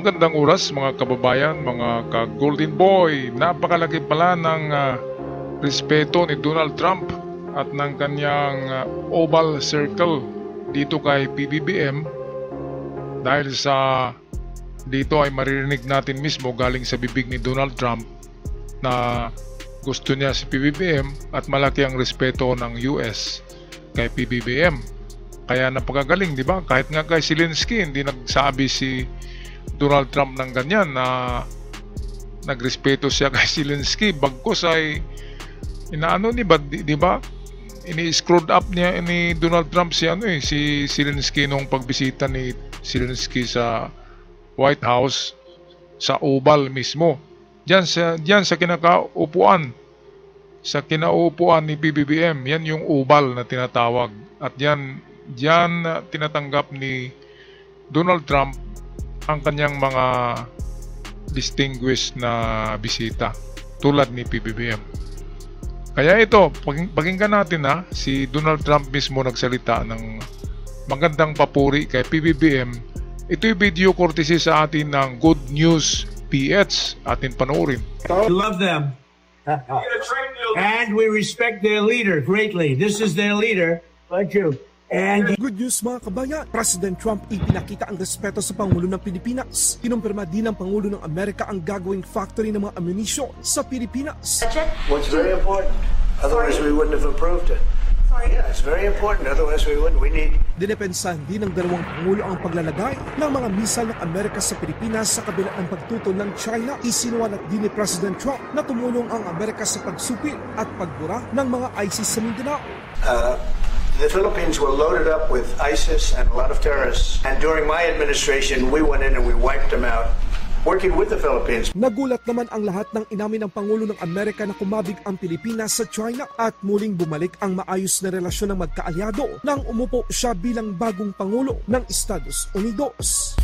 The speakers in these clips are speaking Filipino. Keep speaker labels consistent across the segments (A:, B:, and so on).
A: Magandang oras mga kababayan, mga ka-Golden Boy. Napakalaki pala ng respeto ni Donald Trump at ng kanyang Oval Circle dito kay PBBM dahil sa dito ay maririnig natin mismo galing sa bibig ni Donald Trump na gusto niya si PBBM at malaki ang respeto ng US kay PBBM. Kaya napakagaling, di ba? Kahit nga kay Zelensky, hindi nagsabi si Donald Trump ng ganyan na nagrespeto siya kay Zelensky. Bagkus ay inaano ni di ba? Ini-screwed up niya ni Donald Trump si si Zelensky nung pagbisita ni Zelensky sa White House, sa Oval mismo. Diyan sa kinaupuan. Sa kinaupuan ni PBBM, yan yung Oval na tinatawag. At diyan tinatanggap ni Donald Trump ang kanyang mga distinguished na bisita tulad ni PBBM. Kaya ito, pakinggan natin si Donald Trump mismo nagsalita ng magandang papuri kay PBBM. Ito'y video courtesy sa atin ng Good News PH. Atin panoorin.
B: We love them. And we respect their leader greatly. This is their leader. Thank you. And
C: good news mga kabayan, President Trump ipinakita ang respeto sa Pangulo ng Pilipinas. Kinumpirma din ng Pangulo ng Amerika ang gagawing factory ng mga ammunition sa Pilipinas.
D: What's very important. Otherwise we wouldn't have approved it. Yeah, it's very important. Otherwise we wouldn't. We need...
C: Dinepensahan din ng dalawang Pangulo ang paglalagay ng mga misal ng Amerika sa Pilipinas sa kabila ng pagtutol ng China. Isinuwalat din ni President Trump na tumulong ang Amerika sa pagsupil at pagbura ng mga ISIS sa Mindanao.
D: The Philippines were loaded up with ISIS and a lot of terrorists. And during my administration, we went in and we wiped them out, working with the Philippines.
C: Nagulat naman ang lahat ng inamin ng Pangulo ng Amerika na kumabig ang Pilipinas sa China at muling bumalik ang maayos na relasyon ng magkaalyado nang umupo siya bilang bagong Pangulo ng Estados Unidos.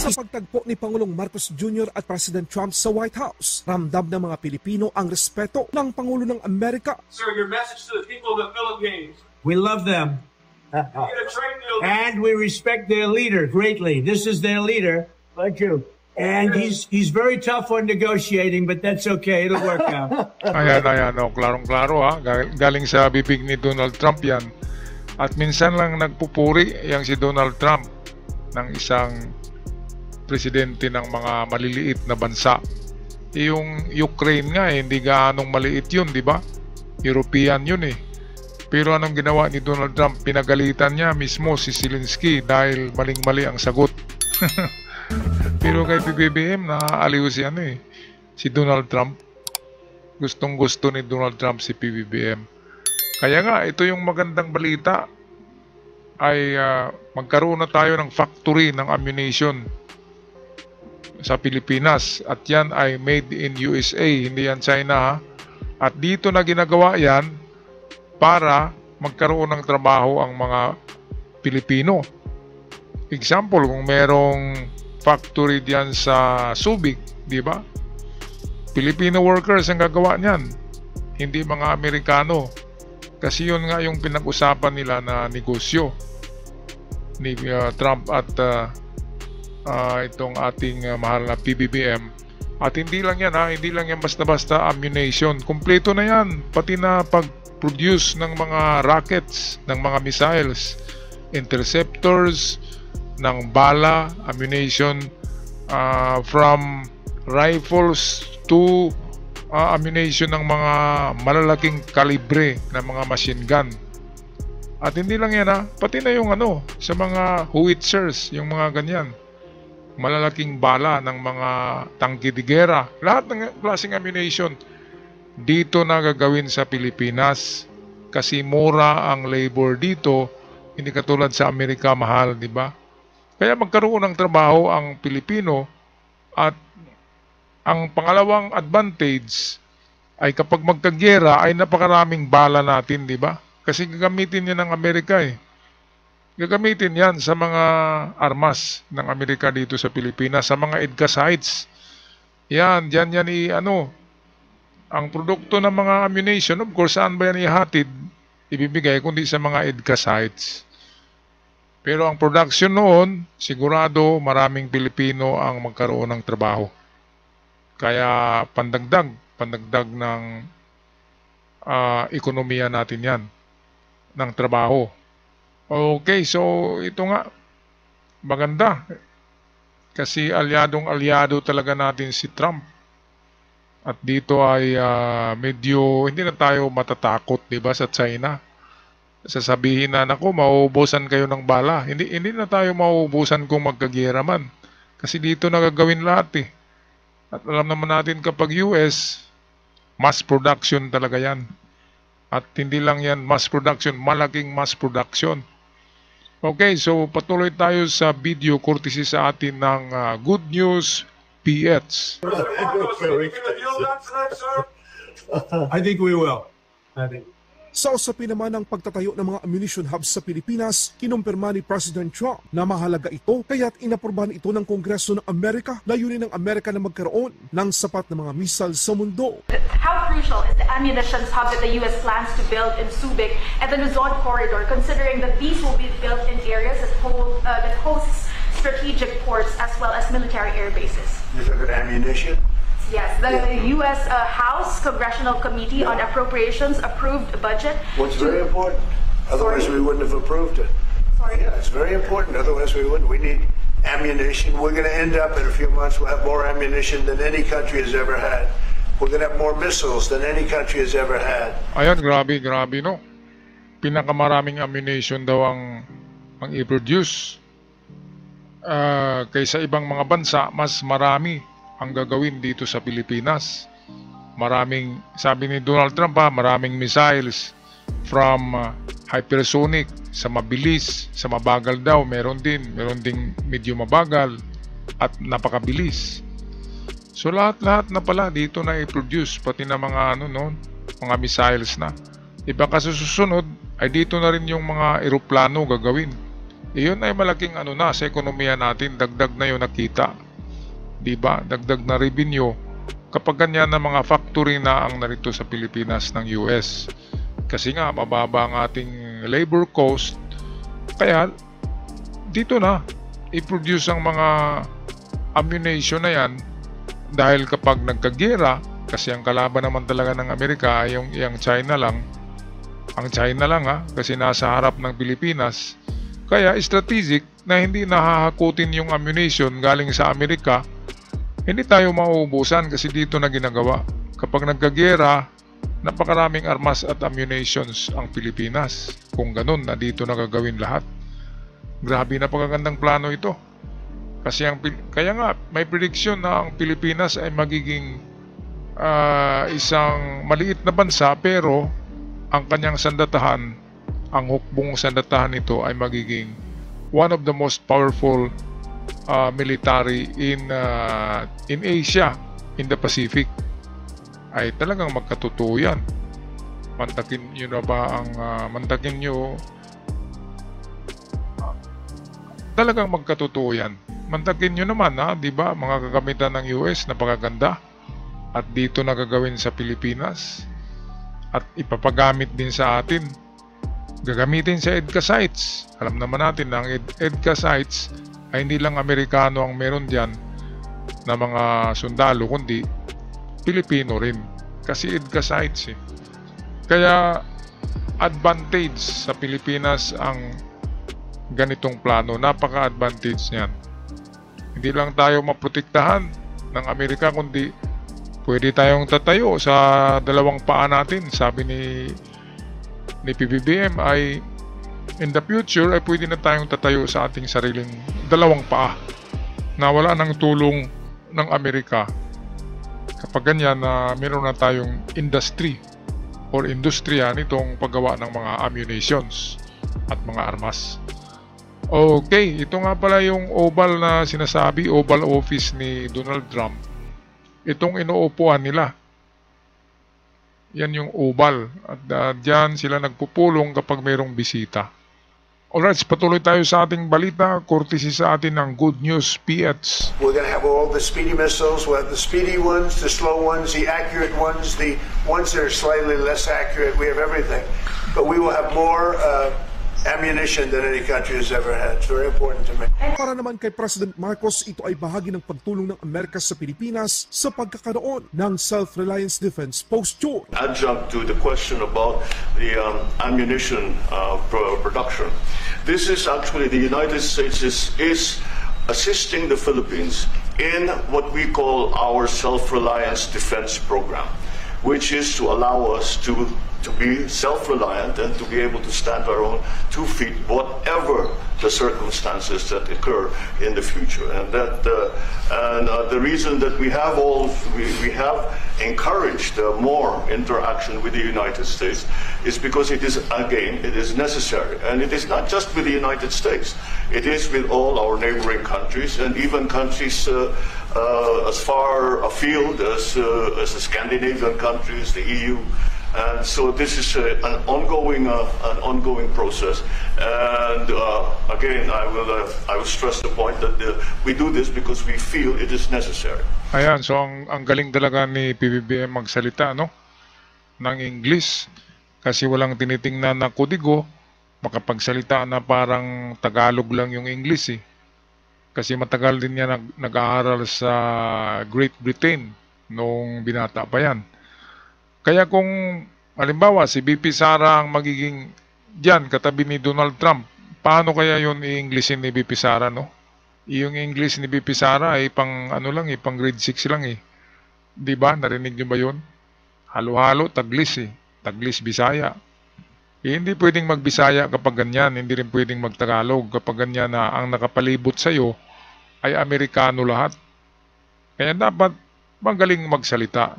C: Sa pagtagpo ni Pangulong Marcos Jr. at President Trump sa White House, ramdam ng mga Pilipino ang respeto ng Pangulo ng Amerika.
E: Sir, your message to the people of the Philippines.
B: We love them. And we respect their leader greatly. This is their leader. Thank you. And he's very tough on negotiating, but that's okay. It'll work out.
A: Ayan, klarong-klaro galing sa bibig ni Donald Trump yan. At minsan lang nagpupuri yang si Donald Trump ng isang presidente ng mga maliliit na bansa. Yung Ukraine nga hindi gaanong maliit yun, di ba? European yun eh. Pero anong ginawa ni Donald Trump? Pinagalitan niya mismo si Zelensky dahil maling-mali ang sagot. Pero kay PBBM naaaliw si Donald Trump. Gustong-gusto ni Donald Trump si PBBM. Kaya nga ito yung magandang balita ay magkaroon na tayo ng factory ng ammunition sa Pilipinas at yan ay made in USA, hindi yan China at dito na ginagawa yan para magkaroon ng trabaho ang mga Pilipino. Example, kung merong factory diyan sa Subic, di ba? Filipino workers ang gagawa niyan, hindi mga Amerikano. Kasi yun nga yung pinag-usapan nila na negosyo ni Trump at itong ating mahal na PBBM. At hindi lang yan basta-basta ammunition. Kompleto na yan, pati na pag-produce ng mga rockets, ng mga missiles, interceptors, ng bala, ammunition, from rifles to ammunition ng mga malalaking kalibre na mga machine gun. At hindi lang yan pati na yung sa mga howitzers, yung mga ganyan, malalaking bala ng mga tangke de gera, lahat ng klaseng ammunition dito na gagawin sa Pilipinas kasi mura ang labor dito, hindi katulad sa Amerika mahal, di ba? Kaya magkaroon ng trabaho ang Pilipino. At ang pangalawang advantage ay kapag magkagyera ay napakaraming bala natin, di ba? Kasi gagamitin yan ng Amerika eh. Gagamitin yan sa mga armas ng Amerika dito sa Pilipinas, sa mga EDCA sites. Yan ang produkto ng mga ammunition, of course, saan ba yan ihatid? Ibibigay kundi sa mga EDCA sites. Pero ang production noon, sigurado maraming Pilipino ang magkaroon ng trabaho. Kaya pandagdag ng ekonomiya natin yan, ng trabaho. Okay, so ito nga, maganda. Kasi alyado talaga natin si Trump. At dito ay medyo hindi na tayo matatakot, 'di ba, sa China. Sasabihin na, naku, mauubusan kayo ng bala. Hindi na tayo mauubusan kung magkagera man. Kasi dito nagagawin lahat eh. At alam naman natin kapag US, mass production talaga yan. At hindi lang yan mass production, malaking mass production. Okay, so patuloy tayo sa video courtesy sa atin ng Good News PH.
B: I think we will.
C: Sa usapin naman ng pagtatayo ng mga ammunition hubs sa Pilipinas, kinumpirma ni President Trump na mahalaga ito kaya't inaprubahan ito ng Kongreso ng Amerika, layunin ng Amerika na magkaroon ng sapat na mga misal sa mundo.
F: How crucial is the ammunitions hub that the U.S. plans to build in Subic and the Luzon corridor, considering that these will be built in areas that hosts strategic ports as well as military air bases?
D: You look at ammunition.
F: Yes, the U.S. House Congressional Committee on Appropriations approved a budget.
D: What's very important. Otherwise, we wouldn't have approved it.
F: Sorry?
D: Yeah, it's very important. Otherwise, we wouldn't. We need ammunition. We're going to end up in a few months, we'll have more ammunition than any country has ever had. We're going to have more missiles than any country has ever had.
A: Ayan, grabe no. Pinakamaraming ammunition daw ang i-produce. Kaysa ibang mga bansa, mas marami ang gagawin dito sa Pilipinas. Maraming, sabi ni Donald Trump maraming missiles from hypersonic sa mabilis, sa mabagal daw, meron ding medyo mabagal at napakabilis. So lahat na pala dito na i-produce, pati na mga mga missiles na. Iba kasi susunod ay dito na rin yung mga eroplano gagawin. Iyon ay malaking na sa ekonomiya natin, dagdag na yun nakita. Diba? Dagdag na revenue kapag ganyan na mga factory na ang narito sa Pilipinas ng US. Kasi nga mababa ang ating labor cost, kaya dito na i-produce ang mga ammunition na yan. Dahil kapag nagkagera, kasi ang kalaban naman talaga ng Amerika ay yung China lang. Ang China lang kasi nasa harap ng Pilipinas. Kaya strategic na hindi nahahakutin yung ammunition galing sa Amerika. Hindi tayo mauubusan kasi dito na ginagawa. Kapag nagkagera, napakaraming armas at ammunitions ang Pilipinas. Kung ganun, na dito na gagawin lahat. Grabe na pagkagandang plano ito. Kasi kaya nga, may prediction na ang Pilipinas ay magiging isang maliit na bansa, pero ang kanyang sandatahan, ang hukbong sandatahan nito ay magiging one of the most powerful military in Asia, in the Pacific. Ay talagang magkatotoo yan. Mantakin nyo na ba ang mantakin nyo? Talagang magkatotoo yan. Mantakin nyo naman di ba, mga kagamitan ng US na pagaganda at dito na gagawin sa Pilipinas at ipapagamit din sa atin. Gagamitin sa EDCA sites. Alam naman natin na ang EDCA sites ay hindi lang Amerikano ang meron dyan na mga sundalo, kundi Pilipino rin. Kasi EDCA sites Kaya advantage sa Pilipinas ang ganitong plano. Napaka-advantage niyan. Hindi lang tayo maprotektahan ng Amerika, kundi pwede tayong tatayo sa dalawang paa natin. Sabi ni PBBM ay in the future ay pwede na tayong tatayo sa ating sariling dalawang paa na wala ng tulong ng Amerika. Kapag ganyan na meron na tayong industry or industriya nitong paggawa ng mga ammunitions at mga armas. Okay, ito nga pala yung Oval na sinasabi, Oval Office ni Donald Trump. Itong inuupuan nila. Yan yung Oval. At dyan sila nagpupulong kapag mayroong bisita. Alright, patuloy tayo sa ating balita, courtesy sa atin ng Good News PH.
D: We're going to have all the speedy missiles. We'll have the speedy ones, the slow ones, the accurate ones, the ones that are slightly less accurate. We have everything. But we will have more ammunition than any country has ever had. It's very important to me.
C: Para naman kay President Marcos, ito ay bahagi ng pagtulong ng Amerika sa Pilipinas sa pagkakaroon ng self-reliance defense posture.
G: Adjunct to the question about the ammunition production. This is actually the United States is assisting the Philippines in what we call our self-reliance defense program, which is to allow us to be self-reliant and to be able to stand our own 2 feet, whatever the circumstances that occur in the future. And that the reason that we have encouraged more interaction with the United States is because it is necessary, and it is not just with the United States. It is with all our neighboring countries and even countries as far afield as the Scandinavian countries, the EU. And so this is an ongoing process. And again, I will stress the point that we do this because we feel it is necessary.
A: Ayan, so ang galing talaga ni PBBM magsalita, no? Ng English. Kasi walang tinitingnan na kodigo, makapagsalita na parang Tagalog lang yung English, eh. Kasi matagal din niya nag-aaral sa Great Britain noong binata pa yan. Kaya kung halimbawa si VP Sara ang magiging diyan katabi ni Donald Trump, paano kaya yun i-Englishin ni VP Sara, no? Yung English ni VP Sara ay pang ano lang, pang grade 6 lang, eh. 'Di ba? Narinig niyo ba yun? Halo-halo, Taglis, eh. Taglis, Bisaya. Hindi pwedeng magbisaya kapag ganyan, hindi rin pwedeng magtagalog kapag ganyan na ang nakapalibot sa iyo ay Amerikano lahat. Kaya dapat magaling magsalita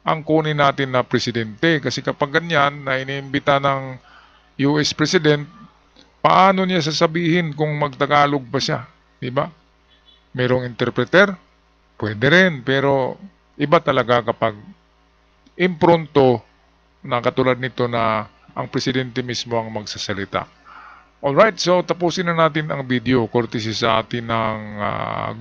A: ang kunin natin na presidente, kasi kapag ganyan na iniimbita ng US President, paano niya sasabihin kung magtagalog ba siya, di ba? Merong interpreter, pwede rin, pero iba talaga kapag impronto na katulad nito na ang presidente mismo ang magsasalita. Alright, so tapusin na natin ang video courtesy sa atin ng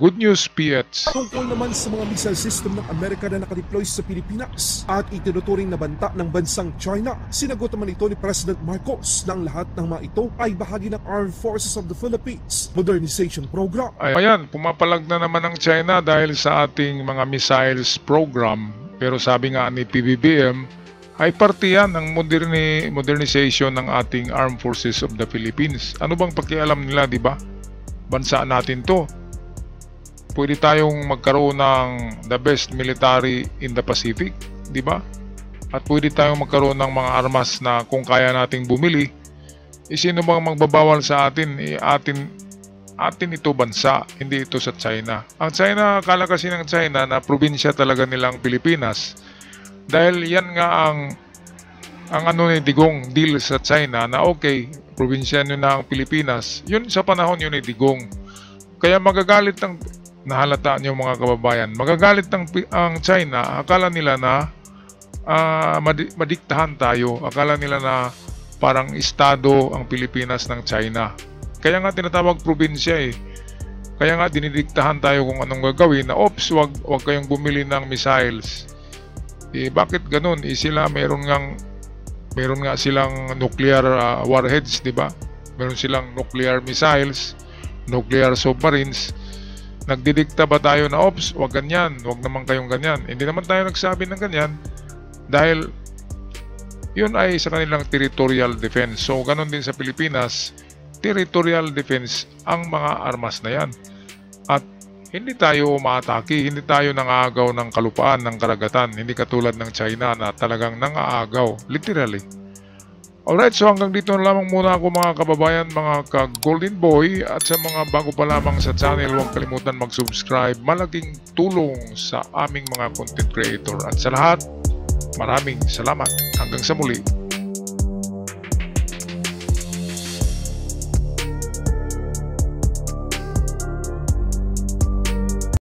A: Good News PH.
C: Tungkol naman sa mga missile system ng Amerika na nakadeploy sa Pilipinas at itinuturing na banta ng bansang China, sinagot naman ito ni President Marcos na ang lahat ng mga ito ay bahagi ng Armed Forces of the Philippines Modernization Program.
A: Ayan, pumapalag na naman ang China dahil sa ating mga missiles program, pero sabi nga ni PBBM, ay parte yan ng modernization ng ating Armed Forces of the Philippines. Ano bang pakialam nila, di ba? Bansa natin to. Pwede tayong magkaroon ng the best military in the Pacific, di ba? At pwede tayong magkaroon ng mga armas na kung kaya nating bumili, sino bang magbabawal sa atin? Atin ito bansa, hindi ito sa China. Ang China, akala kasi ng China na probinsya talaga nilang Pilipinas. Dahil yan nga ang ano ni Digong deal sa China na okay, probinsya nyo na ang Pilipinas. Yun sa panahon yun ni Digong. Kaya magagalit ang nahalata nyo mga kababayan. Magagalit ang China. Akala nila na madiktahan tayo. Akala nila na parang estado ang Pilipinas ng China. Kaya nga tinatawag probinsya, eh. Kaya nga dinidiktahan tayo kung anong gagawin na ops, wag kayong bumili ng missiles. Bakit ganun? Sila meron nga silang nuclear warheads, di ba? Meron silang nuclear missiles, nuclear submarines. Nagdidikta ba tayo na ops, wag ganyan, wag naman kayong ganyan? Hindi naman tayo nagsabi ng ganyan dahil yun ay sa kanilang territorial defense. So ganun din sa Pilipinas, territorial defense ang mga armas na yan. At hindi tayo umaatake, hindi tayo nangaagaw ng kalupaan, ng karagatan. Hindi katulad ng China na talagang nangaagaw, literally. Alright, so hanggang dito na lamang muna ako mga kababayan, mga ka-Golden Boy. At sa mga bago pa lamang sa channel, huwag kalimutan mag-subscribe. Malaking tulong sa aming mga content creator. At sa lahat, maraming salamat. Hanggang sa muli.